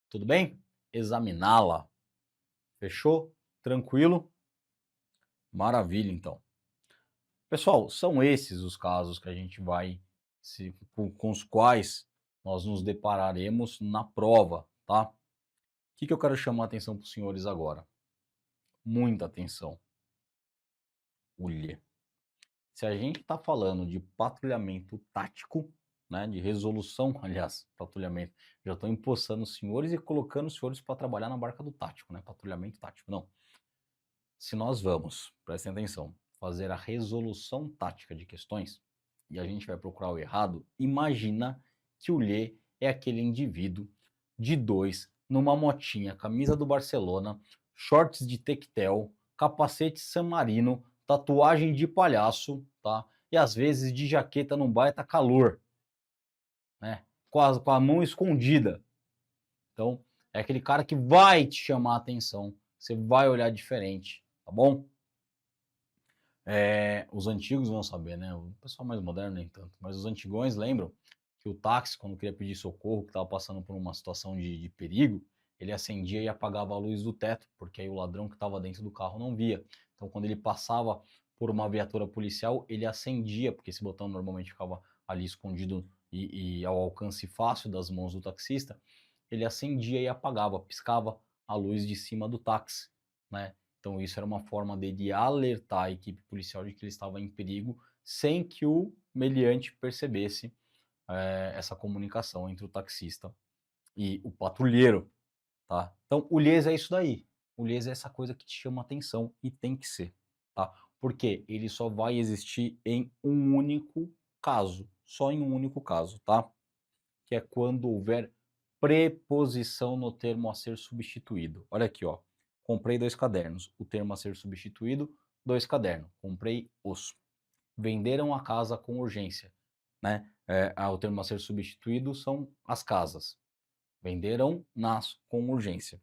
Tudo bem? Examiná-la. Fechou? Tranquilo? Maravilha, então. Pessoal, são esses os casos que a gente vai, com os quais nós nos depararemos na prova, tá? O que eu quero chamar a atenção para os senhores agora? Muita atenção. Olha. Se a gente está falando de patrulhamento tático, né, de resolução, aliás, patrulhamento, já estou empossando os senhores e colocando os senhores para trabalhar na barca do tático, né, patrulhamento tático, não. Se nós vamos, prestem atenção, fazer a resolução tática de questões, e a gente vai procurar o errado, imagina que o Lê é aquele indivíduo de 2, numa motinha, camisa do Barcelona, shorts de tectel, capacete San Marino, tatuagem de palhaço, tá? E às vezes de jaqueta num baita calor, né? Com a mão escondida. Então, é aquele cara que vai te chamar a atenção, você vai olhar diferente, tá bom? Os antigos vão saber, né? O pessoal mais moderno nem tanto, mas os antigões lembram que o táxi, quando queria pedir socorro, que estava passando por uma situação de perigo, ele acendia e apagava a luz do teto, porque aí o ladrão que estava dentro do carro não via. Então, quando ele passava por uma viatura policial, ele acendia, porque esse botão normalmente ficava ali escondido e ao alcance fácil das mãos do taxista, ele acendia e apagava, piscava a luz de cima do táxi, né? Então, isso era uma forma dele alertar a equipe policial de que ele estava em perigo, sem que o meliante percebesse essa comunicação entre o taxista e o patrulheiro, tá? Então, o lhes é isso daí. O lhes é essa coisa que te chama atenção e tem que ser, tá? Porque ele só vai existir em um único caso, só em um único caso, tá? Que é quando houver preposição no termo a ser substituído. Olha aqui, ó. Comprei 2 cadernos. O termo a ser substituído, 2 cadernos. Comprei os. Venderam a casa com urgência, né? O termo a ser substituído são as casas. Venderam nas com urgência.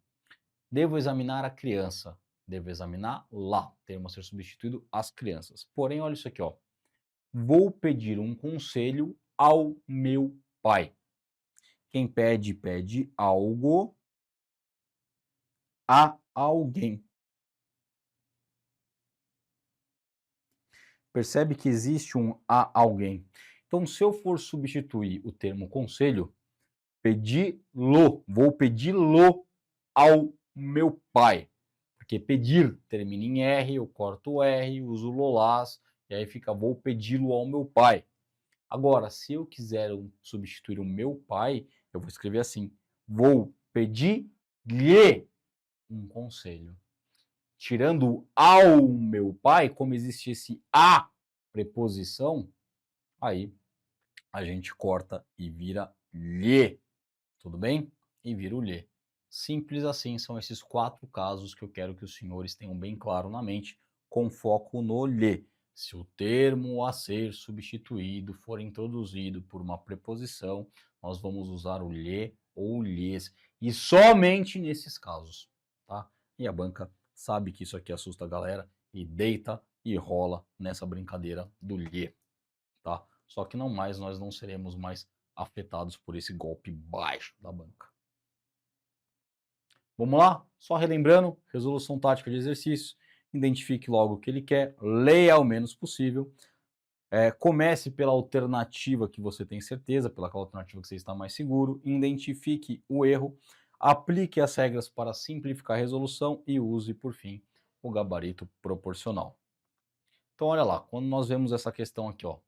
Devo examinar a criança. Devo examinar lá. Termo a ser substituído, as crianças. Porém, olha isso aqui, ó. Vou pedir um conselho ao meu pai. Quem pede, pede algo a alguém. Percebe que existe um a alguém. Então, se eu for substituir o termo conselho, pedi-lo, vou pedi-lo ao meu pai. Porque pedir termina em R, eu corto o R, uso o lolás, e aí fica vou pedi-lo ao meu pai. Agora, se eu quiser substituir o meu pai, eu vou escrever assim: vou pedir-lhe um conselho. Tirando ao meu pai, como existe esse a preposição, aí a gente corta e vira lhe, tudo bem? E vira o lhe. Simples assim, são esses 4 casos que eu quero que os senhores tenham bem claro na mente, com foco no lhe. Se o termo a ser substituído for introduzido por uma preposição, nós vamos usar o lhe ou lhes, e somente nesses casos, tá? E a banca sabe que isso aqui assusta a galera e deita e rola nessa brincadeira do lhe, tá? Só que não mais, nós não seremos mais afetados por esse golpe baixo da banca. Vamos lá? Só relembrando, resolução tática de exercício, identifique logo o que ele quer, leia ao menos possível, comece pela alternativa que você tem certeza, pela alternativa que você está mais seguro, identifique o erro, aplique as regras para simplificar a resolução e use, por fim, o gabarito proporcional. Então, olha lá, quando nós vemos essa questão aqui, ó,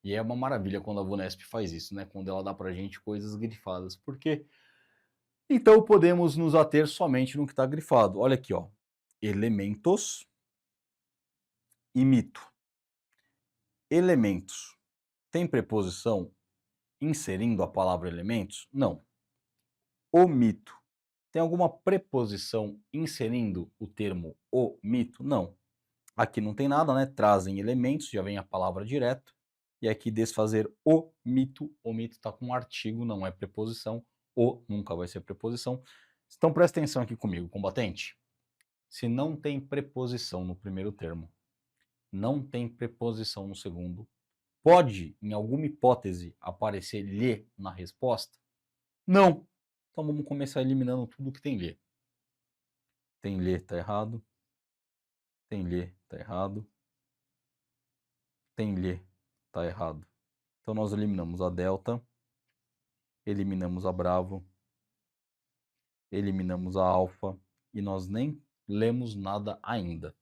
e é uma maravilha quando a Vunesp faz isso, né? Quando ela dá pra gente coisas grifadas. Por quê? Então podemos nos ater somente no que está grifado. Olha aqui, ó. elementos e mito. Elementos. Tem preposição inserindo a palavra elementos? Não. O mito. Tem alguma preposição inserindo o termo o mito? Não. Aqui não tem nada, né? Trazem elementos, já vem a palavra direto. E aqui desfazer o mito está com um artigo, não é preposição. O nunca vai ser preposição. Então presta atenção aqui comigo, combatente. Se não tem preposição no primeiro termo, não tem preposição no segundo, pode, em alguma hipótese, aparecer lhe na resposta? Não. Então vamos começar eliminando tudo que tem lhe. Tem lhe, tá errado. Tem lhe, tá errado. Tem lhe, tá errado. Então nós eliminamos a delta, eliminamos a bravo, eliminamos a alfa e nós nem lemos nada ainda.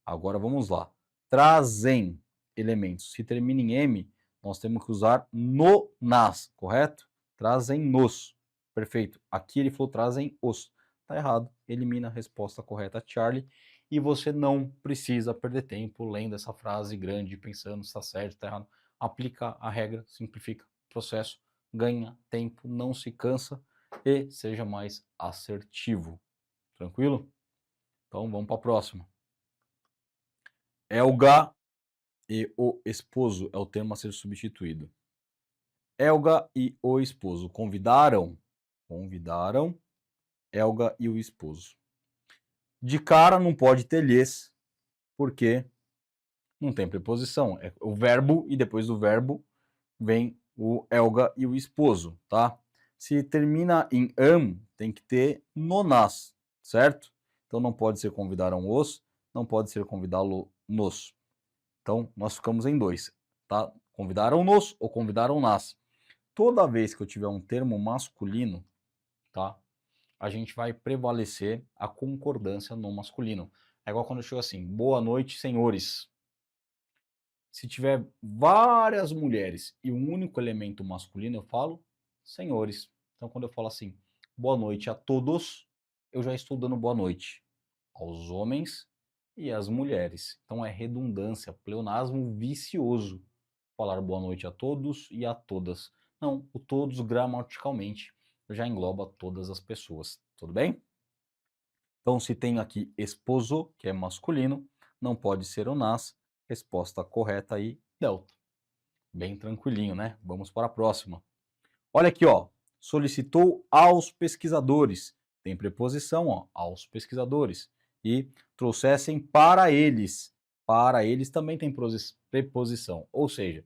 Agora vamos lá. Trazem elementos. Se termina em M, nós temos que usar no, nas, correto? Trazem nos. Perfeito. Aqui ele falou trazem os. Tá errado. Elimina a resposta correta, Charlie. E você não precisa perder tempo lendo essa frase grande, pensando se está certo, está errado. Aplica a regra, simplifica o processo, ganha tempo, não se cansa e seja mais assertivo. Tranquilo? Então vamos para a próxima. Elga e o esposo é o termo a ser substituído. Elga e o esposo convidaram Elga e o esposo. De cara não pode ter lhes, porque não tem preposição. É o verbo e depois do verbo vem o Elga e o esposo, tá? Se termina em am, tem que ter nonas, certo? Então não pode ser convidaram os, não pode ser convidá-lo-nos. Então nós ficamos em dois, tá? Convidaram-nos ou convidaram-nas. Toda vez que eu tiver um termo masculino, tá? A gente vai prevalecer a concordância no masculino. É igual quando eu chego assim, boa noite, senhores. Se tiver várias mulheres e um único elemento masculino, eu falo senhores. Então, quando eu falo assim, boa noite a todos, eu já estou dando boa noite aos homens e às mulheres. Então, é redundância, pleonasmo vicioso falar boa noite a todos e a todas. Não, o todos gramaticalmente já engloba todas as pessoas. Tudo bem? Então, se tenho aqui esposo, que é masculino, não pode ser o nas. Resposta correta aí, delta. Bem tranquilinho, né? Vamos para a próxima. Olha aqui, ó. Solicitou aos pesquisadores. Tem preposição, ó, aos pesquisadores. E trouxessem para eles. Para eles também tem preposição. Ou seja,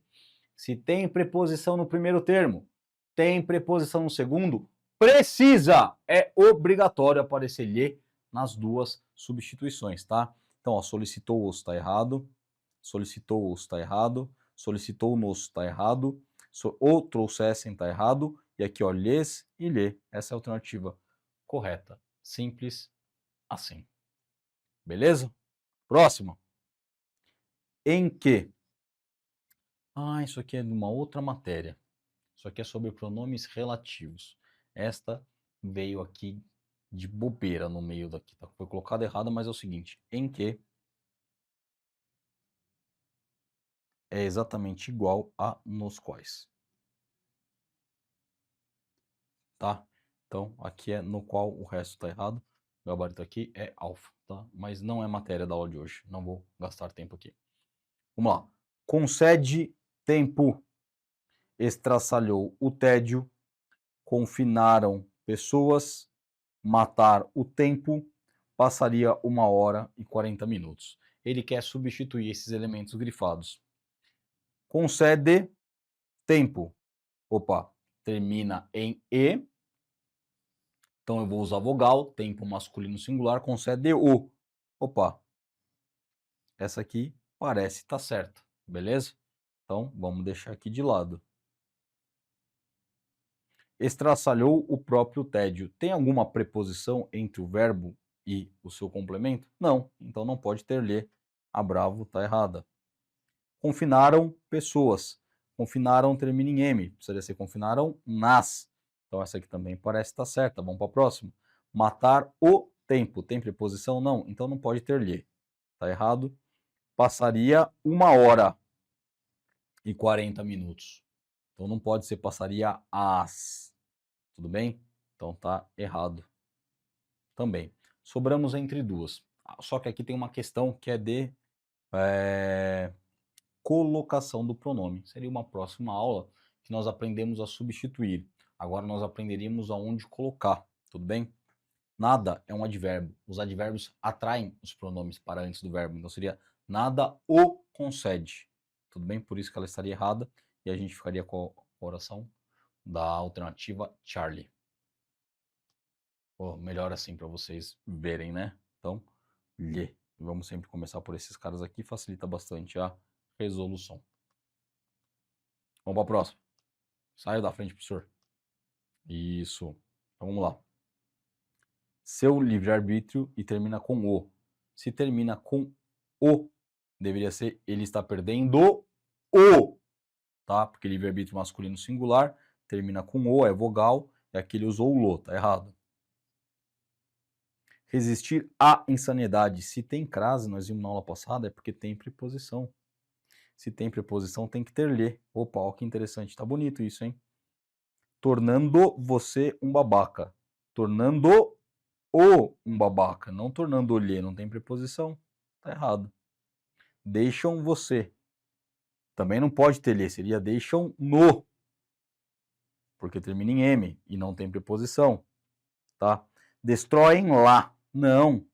se tem preposição no primeiro termo, tem preposição no segundo, precisa, é obrigatório aparecer lhe nas duas substituições, tá? Então, ó, solicitou-os está errado, solicitou-os está errado, solicitou-nos está errado, ou trouxessem está errado, e aqui, ó, lhes e lhe, essa é a alternativa correta. Simples assim. Beleza? Próxima. Em que? Ah, isso aqui é de uma outra matéria. Isso aqui é sobre pronomes relativos. Esta veio aqui de bobeira no meio daqui, tá? Foi colocado errado, mas é o seguinte, em que é exatamente igual a nos quais. Tá? Então, aqui é no qual, o resto está errado. O gabarito aqui é alfa, tá? Mas não é matéria da aula de hoje. Não vou gastar tempo aqui. Vamos lá. Concede tempo. Estraçalhou o tédio. Confinaram pessoas. Matar o tempo. Passaria 1h e 40 minutos. Ele quer substituir esses elementos grifados. Concede tempo. Opa, termina em E. Então eu vou usar vogal, tempo masculino singular, concede o. Opa, essa aqui parece estar certa, beleza? Então vamos deixar aqui de lado. Estraçalhou o próprio tédio. Tem alguma preposição entre o verbo e o seu complemento? Não, então não pode ter lhe. A bravo está errada. Confinaram pessoas. Confinaram termina em M. Precisaria ser confinaram nas. Então essa aqui também parece estar certa. Vamos para a próxima. Matar o Tempo, tem preposição? Não, então não pode ter lhe. Tá errado. Passaria 1h40. Então não pode ser passaria as. Tudo bem? Então tá errado também. Sobramos entre duas. Só que aqui tem uma questão que é de colocação do pronome. Seria uma próxima aula que nós aprendemos a substituir. Agora nós aprenderíamos aonde colocar, tudo bem? Nada é um advérbio. Os advérbios atraem os pronomes para antes do verbo. Então seria nada o concede. Tudo bem? Por isso que ela estaria errada e a gente ficaria com a oração da alternativa Charlie. Melhor assim para vocês verem, né? Então, lhe. Vamos sempre começar por esses caras aqui, facilita bastante a resolução. Vamos para a próxima. Saia da frente, professor. Isso. Então vamos lá. Seu livre-arbítrio e termina com o. Se termina com o, deveria ser ele está perdendo o, tá? Porque livre-arbítrio masculino singular termina com o, é vogal, e aqui ele usou o lo, tá errado. Resistir à insanidade. Se tem crase, nós vimos na aula passada, é porque tem preposição. Se tem preposição, tem que ter lhe. Opa, ó, que interessante. Tá bonito isso, hein? Tornando você um babaca. Tornando o um babaca. Não tornando-lhe. Não tem preposição. Tá errado. Deixam você. Também não pode ter lhe. Seria deixam no. Porque termina em M e não tem preposição. Tá? Destroem lá. Não.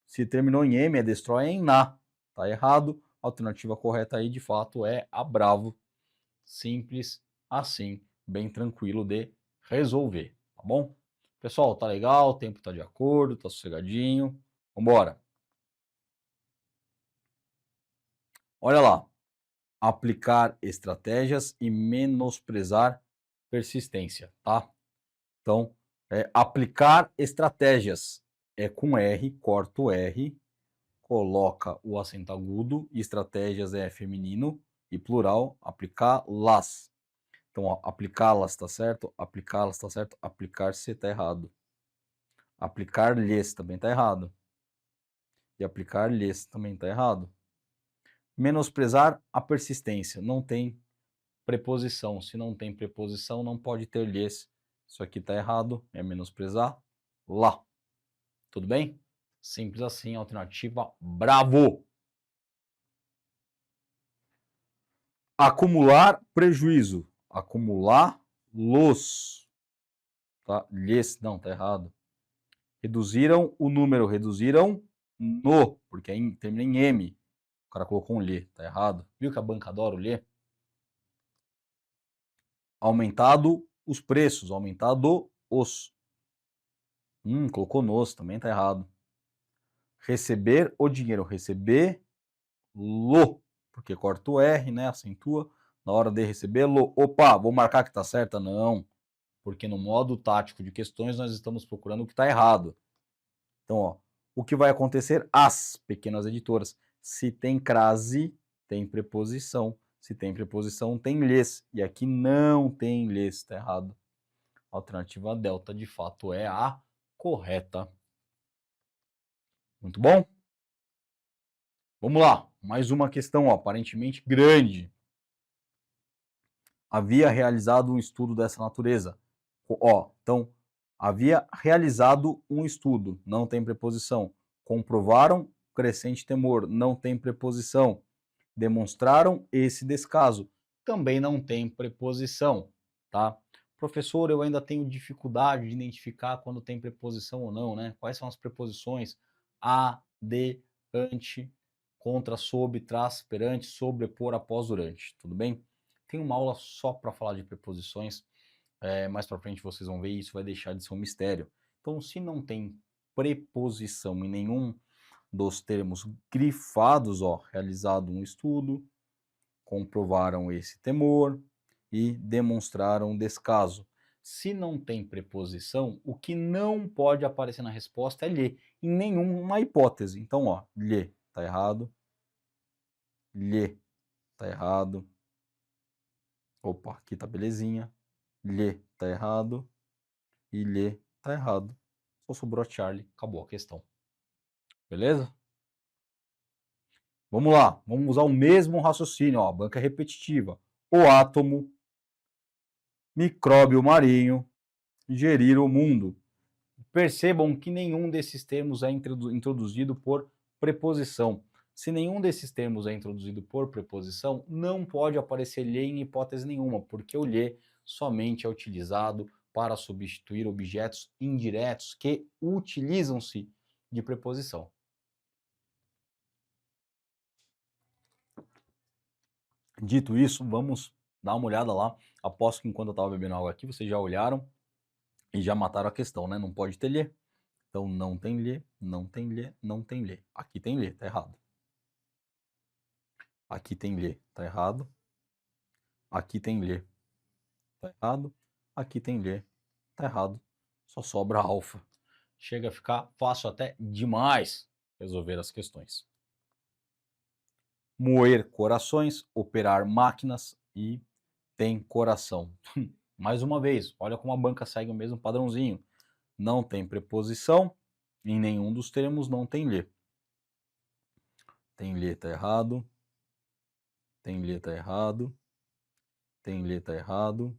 Se terminou em M, é destroem na. Tá errado. A alternativa correta aí, de fato, é a Bravo. Simples assim, bem tranquilo de resolver, tá bom? Pessoal, tá legal, o tempo tá de acordo, tá sossegadinho. Vambora. Olha lá. Aplicar estratégias e menosprezar persistência, tá? Então, aplicar estratégias é com R, corta o R, coloca o acento agudo, estratégias é feminino e plural, aplicá-las. Então, ó, aplicá-las tá certo, aplicá-las tá certo, aplicar-se tá errado. Aplicar-lhes também tá errado. E aplicar-lhes também tá errado. Menosprezar a persistência. Não tem preposição. Se não tem preposição, não pode ter lhes. Isso aqui tá errado. É menosprezar lá. Tudo bem? Simples assim, alternativa bravo. Acumular prejuízo. Acumular los. Tá? Lhes, não, tá errado. Reduziram o número, reduziram no, porque termina em M. O cara colocou um lhe, tá errado. Viu que a banca adora o lhe? Aumentado os preços, aumentado os. Colocou nos, também tá errado. Receber o dinheiro, receber lo, porque corta o R, né, acentua. Na hora de recebê-lo, opa, vou marcar que tá certa? Não, porque no modo tático de questões nós estamos procurando o que tá errado. Então, ó, o que vai acontecer? As pequenas editoras. Se tem crase, tem preposição. Se tem preposição, tem lhes. E aqui não tem lhes, está errado. A alternativa delta, de fato, é a correta. Muito bom? Vamos lá. Mais uma questão, ó, aparentemente grande. Havia realizado um estudo dessa natureza. Ó, então, havia realizado um estudo. Não tem preposição. Comprovaram crescente temor, não tem preposição. Demonstraram esse descaso, também não tem preposição, tá? Professor, eu ainda tenho dificuldade de identificar quando tem preposição ou não, né? Quais são as preposições? A, de, ante, contra, sob, tras, perante, sobrepor, após, durante, tudo bem? Tem uma aula só para falar de preposições, mais para frente vocês vão ver, isso vai deixar de ser um mistério. Então, se não tem preposição em nenhum dos termos grifados, ó, realizado um estudo, comprovaram esse temor e demonstraram descaso. Se não tem preposição, o que não pode aparecer na resposta é lhe, em nenhuma hipótese. Então, ó, lhe tá errado, lhe tá errado. Opa, aqui tá belezinha. Lhe tá errado e lhe tá errado. só sobrou a Charlie, acabou a questão. Beleza? Vamos lá, vamos usar o mesmo raciocínio, ó, banca repetitiva. O átomo, micróbio marinho, gerir o mundo. Percebam que nenhum desses termos é introduzido por preposição. Se nenhum desses termos é introduzido por preposição, não pode aparecer lhe em hipótese nenhuma, porque o lhe somente é utilizado para substituir objetos indiretos que utilizam-se de preposição. Dito isso, vamos dar uma olhada lá. Aposto que enquanto eu estava bebendo água aqui, vocês já olharam e já mataram a questão, né? Não pode ter lhe. Então, não tem lhe, não tem lhe, não tem lhe. Aqui tem lhe, tá errado. Aqui tem lhe, tá errado. Aqui tem lhe, tá errado. Aqui tem lhe, tá errado. Só sobra alfa. Chega a ficar fácil até demais resolver as questões. Moer corações, operar máquinas e tem coração. Mais uma vez, olha como a banca segue o mesmo padrãozinho. Não tem preposição, em nenhum dos termos não tem lhe. Tem lhe, tá errado. Tem lhe, tá errado. Tem lhe, tá errado.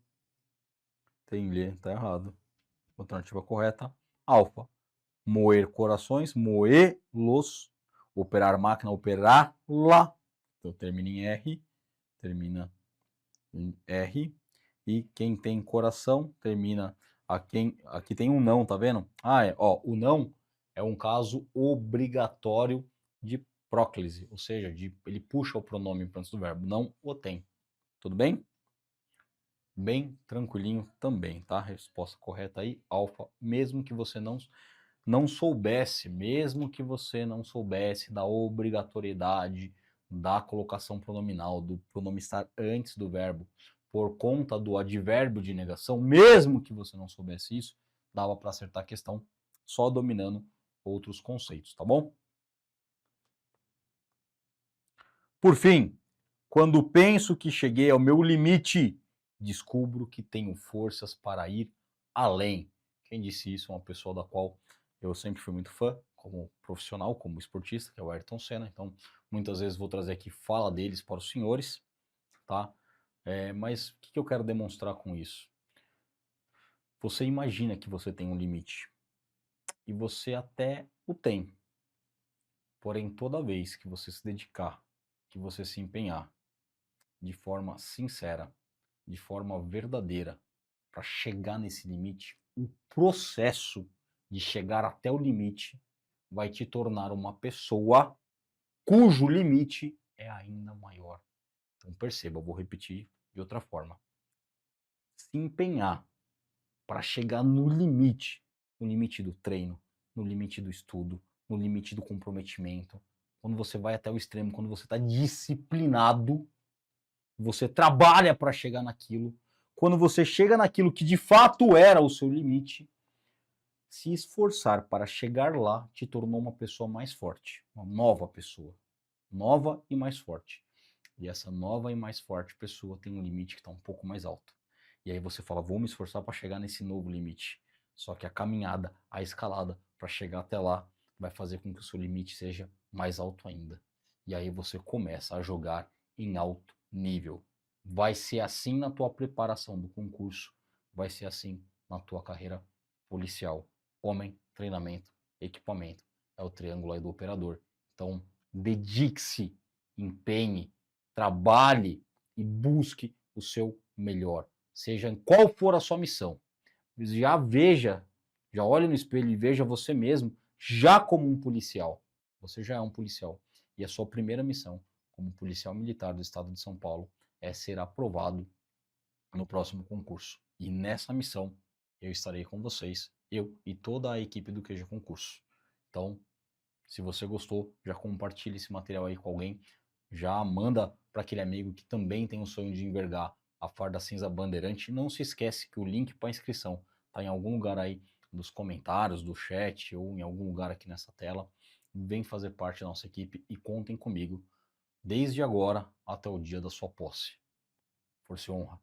Tem lhe, tá errado. Alternativa correta, alfa. Moer corações, moê-los. Operar máquina, operá-la. Então termina em R. Termina em R. E quem tem coração, termina aqui tem um não, tá vendo? O não é um caso obrigatório de próclise, ou seja, ele puxa o pronome antes do verbo, não o tem. Tudo bem? Bem tranquilinho também, tá? Resposta correta aí, alfa, mesmo que você não soubesse, mesmo que você não soubesse da obrigatoriedade da colocação pronominal, do pronome estar antes do verbo, por conta do advérbio de negação, mesmo que você não soubesse isso, dava para acertar a questão só dominando outros conceitos, tá bom? Por fim, quando penso que cheguei ao meu limite, descubro que tenho forças para ir além. Quem disse isso é uma pessoa da qual eu sempre fui muito fã, como profissional, como esportista, que é o Ayrton Senna. Então, muitas vezes vou trazer aqui fala deles para os senhores, tá? Mas o que eu quero demonstrar com isso? Você imagina que você tem um limite. E você até o tem. Porém, toda vez que você se dedicar, que você se empenhar de forma sincera, de forma verdadeira, para chegar nesse limite, o processo de chegar até o limite vai te tornar uma pessoa cujo limite é ainda maior. Então perceba, eu vou repetir de outra forma. Se empenhar para chegar no limite do treino, no limite do estudo, no limite do comprometimento, quando você vai até o extremo, quando você está disciplinado, você trabalha para chegar naquilo, quando você chega naquilo que de fato era o seu limite, se esforçar para chegar lá te tornou uma pessoa mais forte, uma nova pessoa, nova e mais forte. E essa nova e mais forte pessoa tem um limite que está um pouco mais alto. E aí você fala, vou me esforçar para chegar nesse novo limite. Só que a caminhada, a escalada para chegar até lá vai fazer com que o seu limite seja mais alto ainda. E aí você começa a jogar em alto nível. Vai ser assim na tua preparação do concurso, vai ser assim na tua carreira policial. Homem, treinamento, equipamento. É o triângulo aí do operador. Então, dedique-se, empenhe, trabalhe e busque o seu melhor. Seja em qual for a sua missão. Já veja, já olhe no espelho e veja você mesmo já como um policial. Você já é um policial. E a sua primeira missão como policial militar do estado de São Paulo é ser aprovado no próximo concurso. E nessa missão eu estarei com vocês, eu e toda a equipe do QG Concurso. Então, se você gostou, já compartilhe esse material aí com alguém, já manda para aquele amigo que também tem o sonho de envergar a farda cinza bandeirante. Não se esquece que o link para inscrição está em algum lugar aí dos comentários, do chat ou em algum lugar aqui nessa tela. Vem fazer parte da nossa equipe e contem comigo desde agora até o dia da sua posse. Força e honra.